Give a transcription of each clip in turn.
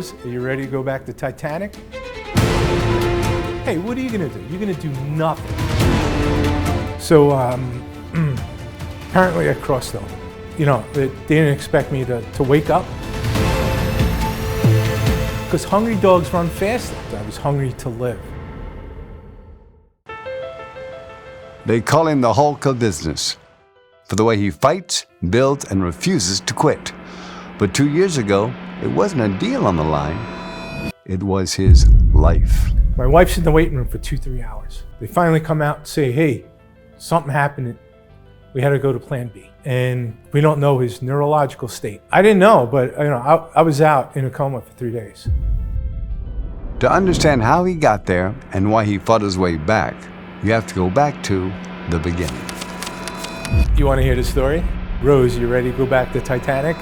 Rose, are you ready to go back to Titanic? Hey, what are you gonna do? You're gonna do nothing. So, apparently I crossed over. You know, they didn't expect me to wake up. Because hungry dogs run faster. I was hungry to live. They call him the Hulk of business for the way he fights, builds, and refuses to quit. But 2 years ago, it wasn't a deal on the line. It was his life. My wife's in the waiting room for 2-3 hours. They finally come out and say, hey, something happened. We had to go to Plan B. And we don't know his neurological state. I didn't know, but I was out in a coma for 3 days. To understand how he got there and why he fought his way back, you have to go back to the beginning. You want to hear the story? Rose, you ready to go back to Titanic?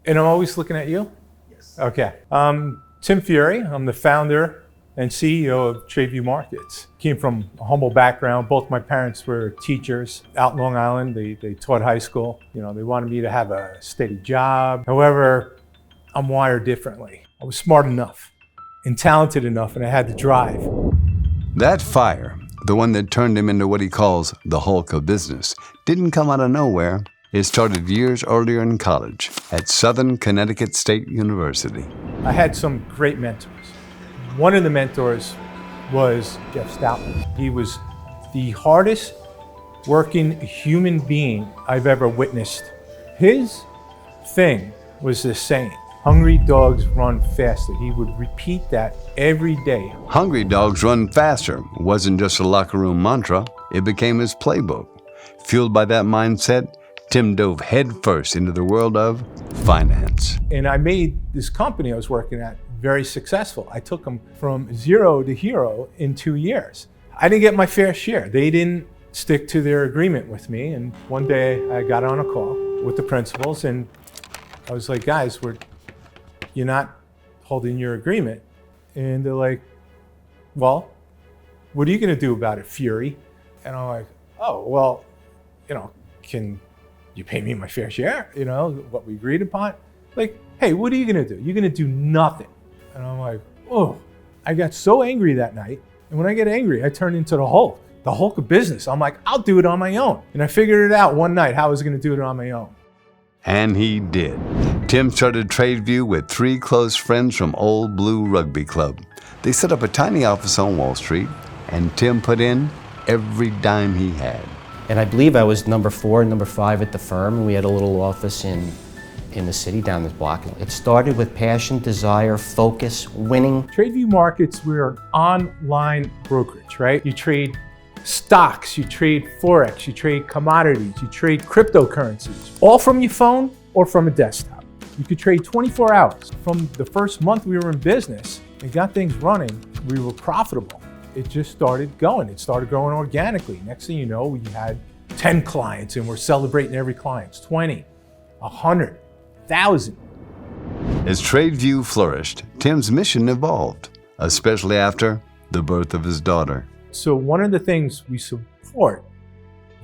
And I'm always looking at you? Yes. Okay. Tim Furey. I'm the founder and CEO of Tradeview Markets. Came from a humble background. Both my parents were teachers out in Long Island. They taught high school. You know, they wanted me to have a steady job. However, I'm wired differently. I was smart enough and talented enough, and I had the drive. That fire, the one that turned him into what he calls the Hulk of business, didn't come out of nowhere. It started years earlier in college at Southern Connecticut State University. I had some great mentors. One of the mentors was Jeff Stoutland. He was the hardest working human being I've ever witnessed. His thing was this saying, hungry dogs run faster. He would repeat that every day. Hungry dogs run faster wasn't just a locker room mantra, it became his playbook. Fueled by that mindset, Tim dove headfirst into the world of finance. And I made this company I was working at very successful. I took them from zero to hero in 2 years. I didn't get my fair share. They didn't stick to their agreement with me. And one day I got on a call with the principals and I was like, guys, you're not holding your agreement. And they're like, well, what are you gonna do about it, Furey? And I'm like, oh, well, can you pay me my fair share? What we agreed upon? Like, hey, what are you gonna do? You're gonna do nothing. And I'm like, oh, I got so angry that night. And when I get angry, I turn into the Hulk of business. I'm like, I'll do it on my own. And I figured it out one night how I was gonna do it on my own. And he did. Tim started Tradeview with 3 close friends from Old Blue Rugby Club. They set up a tiny office on Wall Street, and Tim put in every dime he had. And I believe I was number 4, number 5 at the firm, and we had a little office in the city down this block. It started with passion, desire, focus, winning. Tradeview Markets, we're an online brokerage, right? You trade stocks, you trade Forex, you trade commodities, you trade cryptocurrencies, all from your phone or from a desktop. You could trade 24 hours. From the first month we were in business and got things running, we were profitable. It just started going. It started growing organically. Next thing you know, we had 10 clients and we're celebrating every client. 20, 100, 1,000. As Tradeview flourished, Tim's mission evolved, especially after the birth of his daughter. So one of the things we support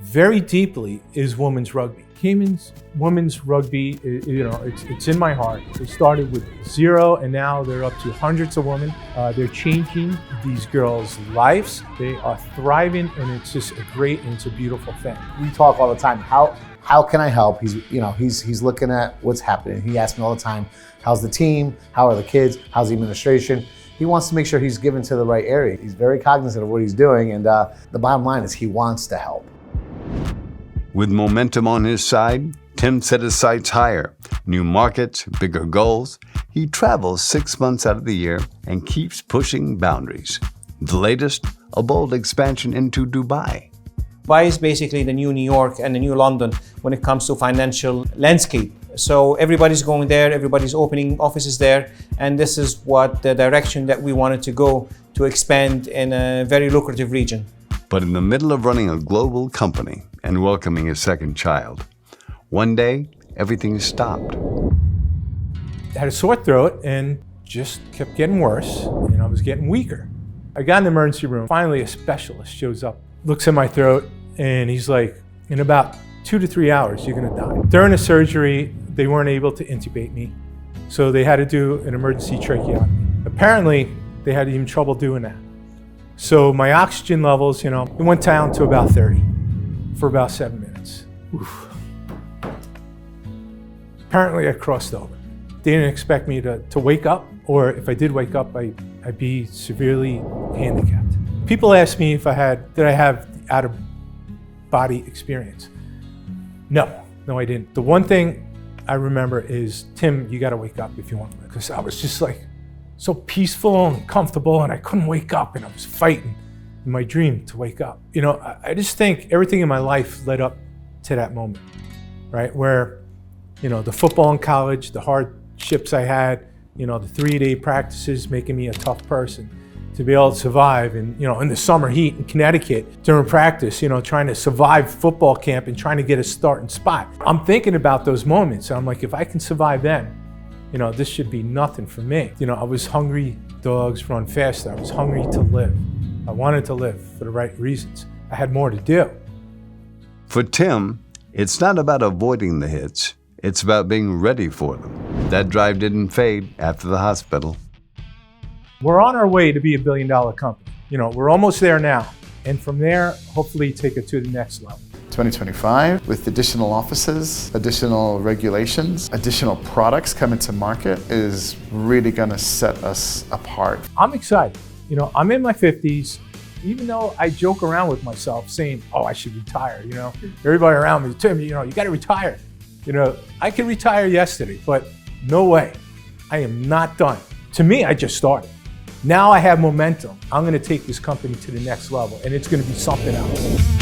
very deeply is women's rugby. Cayman's women's rugby, it's in my heart. They started with 0 and now they're up to hundreds of women. They're changing these girls' lives. They are thriving and it's just a great and it's a beautiful thing. We talk all the time. How can I help? He's looking at what's happening. He asks me all the time, how's the team? How are the kids? How's the administration? He wants to make sure he's given to the right area. He's very cognizant of what he's doing, and the bottom line is he wants to help. With momentum on his side, Tim set his sights higher. New markets, bigger goals. He travels 6 months out of the year and keeps pushing boundaries. The latest, a bold expansion into Dubai. Dubai is basically the new New York and the new London when it comes to financial landscape. So everybody's going there, everybody's opening offices there, and this is what the direction that we wanted to go to expand in a very lucrative region. But in the middle of running a global company and welcoming his second child, one day, everything stopped. I had a sore throat and just kept getting worse, and I was getting weaker. I got in the emergency room. Finally, a specialist shows up, looks at my throat, and he's like, in about 2 to 3 hours, you're gonna die. During the surgery, they weren't able to intubate me, so they had to do an emergency tracheotomy. Apparently, they had even trouble doing that. So my oxygen levels, it went down to about 30 for about 7 minutes. Oof. Apparently I crossed over. They didn't expect me to wake up, or if I did wake up, I'd be severely handicapped. People ask me did I have out-of-body experience? No, I didn't. The one thing I remember is, Tim, you gotta wake up if you want to live. Because I was just like so peaceful and comfortable, and I couldn't wake up, and I was fighting in my dream to wake up. I just think everything in my life led up to that moment, right? Where, the football in college, the hardships I had, the 3-day practices making me a tough person to be able to survive. And, in the summer heat in Connecticut during practice, trying to survive football camp and trying to get a starting spot. I'm thinking about those moments. I'm like, if I can survive then, this should be nothing for me. I was hungry. Dogs run faster. I was hungry to live. I wanted to live for the right reasons. I had more to do. For Tim, it's not about avoiding the hits. It's about being ready for them. That drive didn't fade after the hospital. We're on our way to be $1 billion company. We're almost there now. And from there, hopefully take it to the next level. 2025, with additional offices, additional regulations, additional products coming to market, is really gonna set us apart. I'm excited. I'm in my 50s. Even though I joke around with myself saying, oh, I should retire, Everybody around me, Tim, you gotta retire. I could retire yesterday, but no way. I am not done. To me, I just started. Now I have momentum. I'm gonna take this company to the next level, and it's gonna be something else.